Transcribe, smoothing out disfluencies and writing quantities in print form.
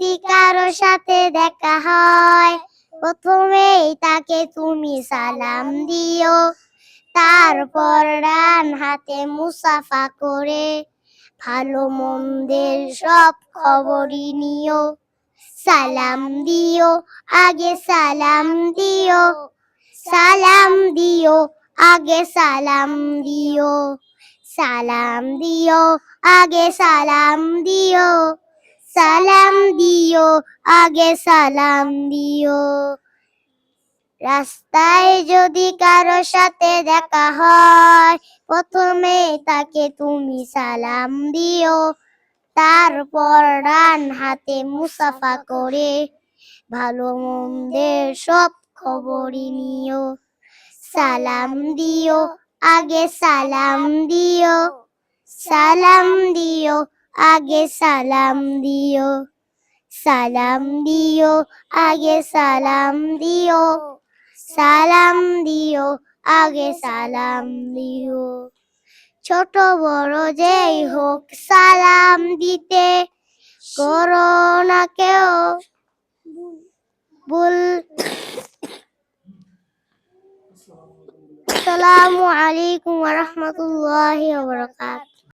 যদি কারো সাথে দেখা হয়, প্রথমেই তাকে তুমি সালাম দিও, তারপর ডান হাতে মুসাফা করে ভালো মন্দের সব খবরই নিও। সালাম দিও, আগে সালাম দিও, সালাম দিও, আগে সালাম দিও, সালাম দিও, আগে সালাম দিও, সালাম দিও, আগে সালাম দিও। রাস্তায় যদি কারো সাথে দেখা হয়, প্রথমে তাকে তুমি সালাম দিও, তারপর ডান হাতে মুসাফা করে ভালো মন্দের সব খবরই নিও। সালাম দিও, আগে সালাম দিও, সালাম দিও, আগে সালাম দিও, সালাম দিও, আগে সালাম দিও, সালাম দিও, আগে সালাম দিও। ছোট বড় যেই হোক সালাম দিতে করো না কেউ ভুল। আসসালামু আলাইকুম ওয়া রাহমাতুল্লাহি ওয়া বারাকাতুহু।